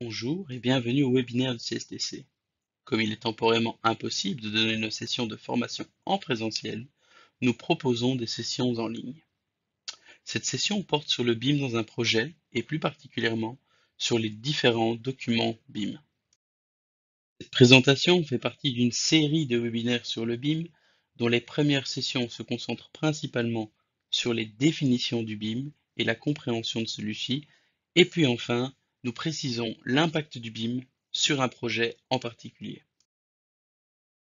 Bonjour et bienvenue au webinaire du CSTC. Comme il est temporairement impossible de donner nos sessions de formation en présentiel, nous proposons des sessions en ligne. Cette session porte sur le BIM dans un projet et plus particulièrement sur les différents documents BIM. Cette présentation fait partie d'une série de webinaires sur le BIM dont les premières sessions se concentrent principalement sur les définitions du BIM et la compréhension de celui-ci, et puis enfin, nous précisons l'impact du BIM sur un projet en particulier.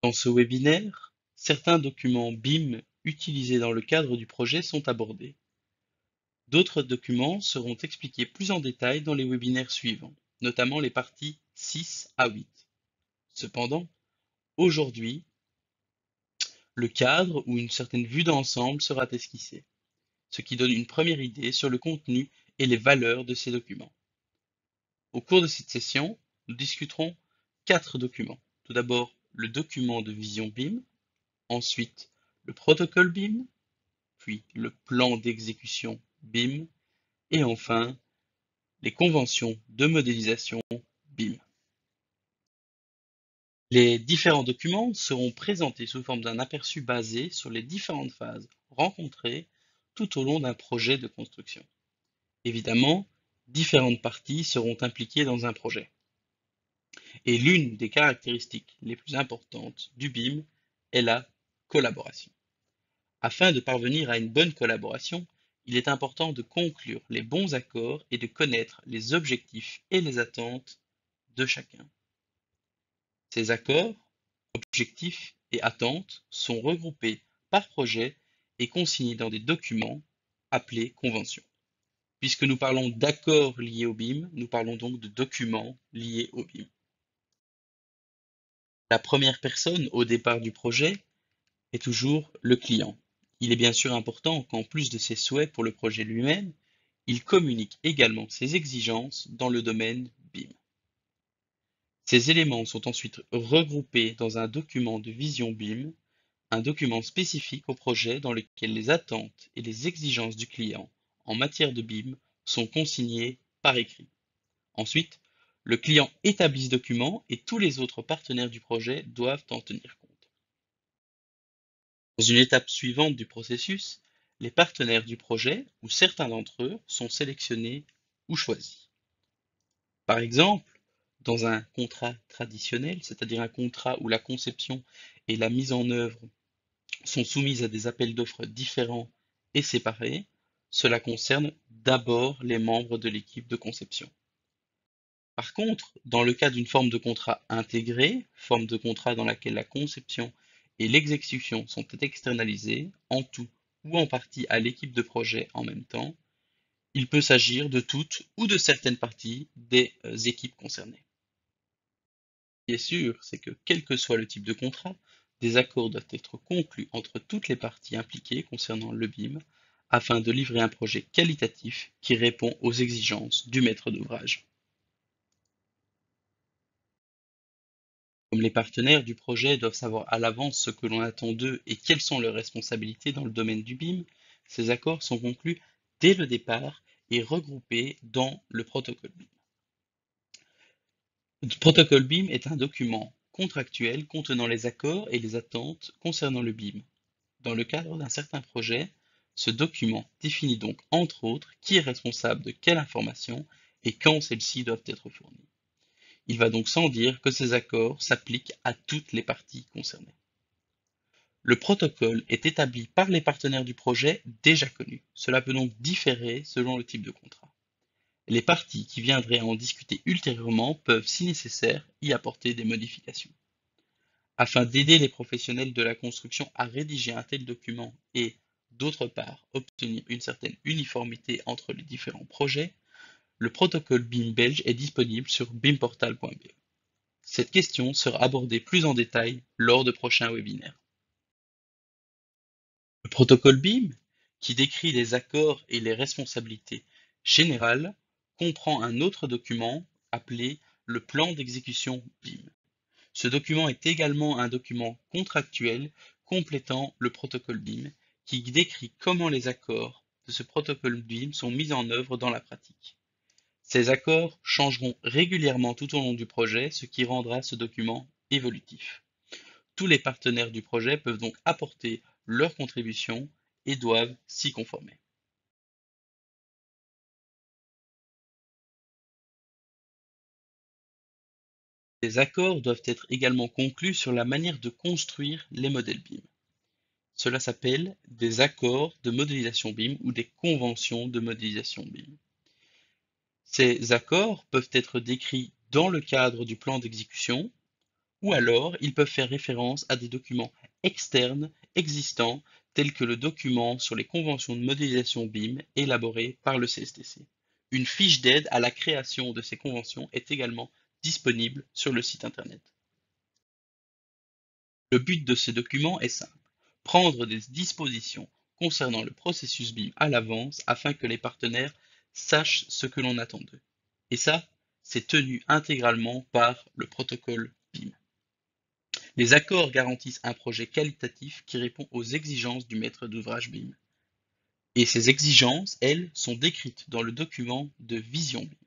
Dans ce webinaire, certains documents BIM utilisés dans le cadre du projet sont abordés. D'autres documents seront expliqués plus en détail dans les webinaires suivants, notamment les parties 6 à 8. Cependant, aujourd'hui, le cadre ou une certaine vue d'ensemble sera esquissé, ce qui donne une première idée sur le contenu et les valeurs de ces documents. Au cours de cette session, nous discuterons 4 documents. Tout d'abord, le document de vision BIM, ensuite le protocole BIM, puis le plan d'exécution BIM, et enfin les conventions de modélisation BIM. Les différents documents seront présentés sous forme d'un aperçu basé sur les différentes phases rencontrées tout au long d'un projet de construction. Évidemment, différentes parties seront impliquées dans un projet. Et l'une des caractéristiques les plus importantes du BIM est la collaboration. Afin de parvenir à une bonne collaboration, il est important de conclure les bons accords et de connaître les objectifs et les attentes de chacun. Ces accords, objectifs et attentes sont regroupés par projet et consignés dans des documents appelés conventions. Puisque nous parlons d'accords liés au BIM, nous parlons donc de documents liés au BIM. La première personne au départ du projet est toujours le client. Il est bien sûr important qu'en plus de ses souhaits pour le projet lui-même, il communique également ses exigences dans le domaine BIM. Ces éléments sont ensuite regroupés dans un document de vision BIM, un document spécifique au projet dans lequel les attentes et les exigences du client en matière de BIM sont consignées par écrit. Ensuite, le client établit ce document et tous les autres partenaires du projet doivent en tenir compte. Dans une étape suivante du processus, les partenaires du projet, ou certains d'entre eux, sont sélectionnés ou choisis. Par exemple, dans un contrat traditionnel, c'est-à-dire un contrat où la conception et la mise en œuvre sont soumises à des appels d'offres différents et séparés, cela concerne d'abord les membres de l'équipe de conception. Par contre, dans le cas d'une forme de contrat intégrée, forme de contrat dans laquelle la conception et l'exécution sont externalisées, en tout ou en partie à l'équipe de projet en même temps, il peut s'agir de toutes ou de certaines parties des équipes concernées. Ce qui est sûr, c'est que quel que soit le type de contrat, des accords doivent être conclus entre toutes les parties impliquées concernant le BIM afin de livrer un projet qualitatif qui répond aux exigences du maître d'ouvrage. Comme les partenaires du projet doivent savoir à l'avance ce que l'on attend d'eux et quelles sont leurs responsabilités dans le domaine du BIM, ces accords sont conclus dès le départ et regroupés dans le protocole BIM. Le protocole BIM est un document contractuel contenant les accords et les attentes concernant le BIM. Dans le cadre d'un certain projet, ce document définit donc entre autres qui est responsable de quelle information et quand celles-ci doivent être fournies. Il va donc sans dire que ces accords s'appliquent à toutes les parties concernées. Le protocole est établi par les partenaires du projet déjà connus. Cela peut donc différer selon le type de contrat. Les parties qui viendraient à en discuter ultérieurement peuvent, si nécessaire, y apporter des modifications. Afin d'aider les professionnels de la construction à rédiger un tel document et, d'autre part, obtenir une certaine uniformité entre les différents projets, le protocole BIM belge est disponible sur bimportal.be. Cette question sera abordée plus en détail lors de prochains webinaires. Le protocole BIM, qui décrit les accords et les responsabilités générales, comprend un autre document appelé le plan d'exécution BIM. Ce document est également un document contractuel complétant le protocole BIM qui décrit comment les accords de ce protocole BIM sont mis en œuvre dans la pratique. Ces accords changeront régulièrement tout au long du projet, ce qui rendra ce document évolutif. Tous les partenaires du projet peuvent donc apporter leur contribution et doivent s'y conformer. Ces accords doivent être également conclus sur la manière de construire les modèles BIM. Cela s'appelle des accords de modélisation BIM ou des conventions de modélisation BIM. Ces accords peuvent être décrits dans le cadre du plan d'exécution ou alors ils peuvent faire référence à des documents externes existants tels que le document sur les conventions de modélisation BIM élaboré par le CSTC. Une fiche d'aide à la création de ces conventions est également disponible sur le site internet. Le but de ces documents est simple: prendre des dispositions concernant le processus BIM à l'avance afin que les partenaires sachent ce que l'on attend d'eux. Et ça, c'est tenu intégralement par le protocole BIM. Les accords garantissent un projet qualitatif qui répond aux exigences du maître d'ouvrage BIM. Et ces exigences, elles, sont décrites dans le document de vision BIM.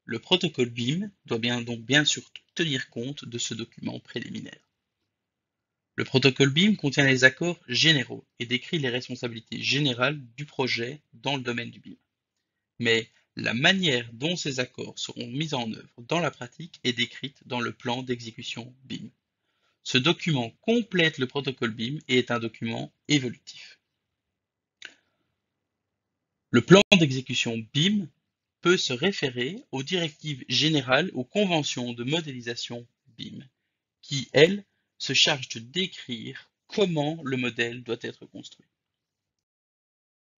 Le protocole BIM doit donc bien sûr tenir compte de ce document préliminaire. Le protocole BIM contient les accords généraux et décrit les responsabilités générales du projet dans le domaine du BIM. Mais la manière dont ces accords seront mis en œuvre dans la pratique est décrite dans le plan d'exécution BIM. Ce document complète le protocole BIM et est un document évolutif. Le plan d'exécution BIM peut se référer aux directives générales ou conventions de modélisation BIM, qui, elles, se chargent de décrire comment le modèle doit être construit.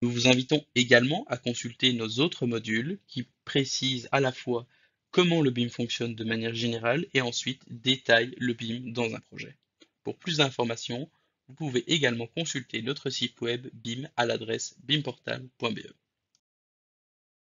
Nous vous invitons également à consulter nos autres modules qui précisent à la fois comment le BIM fonctionne de manière générale et ensuite détaillent le BIM dans un projet. Pour plus d'informations, vous pouvez également consulter notre site web BIM à l'adresse bimportal.be.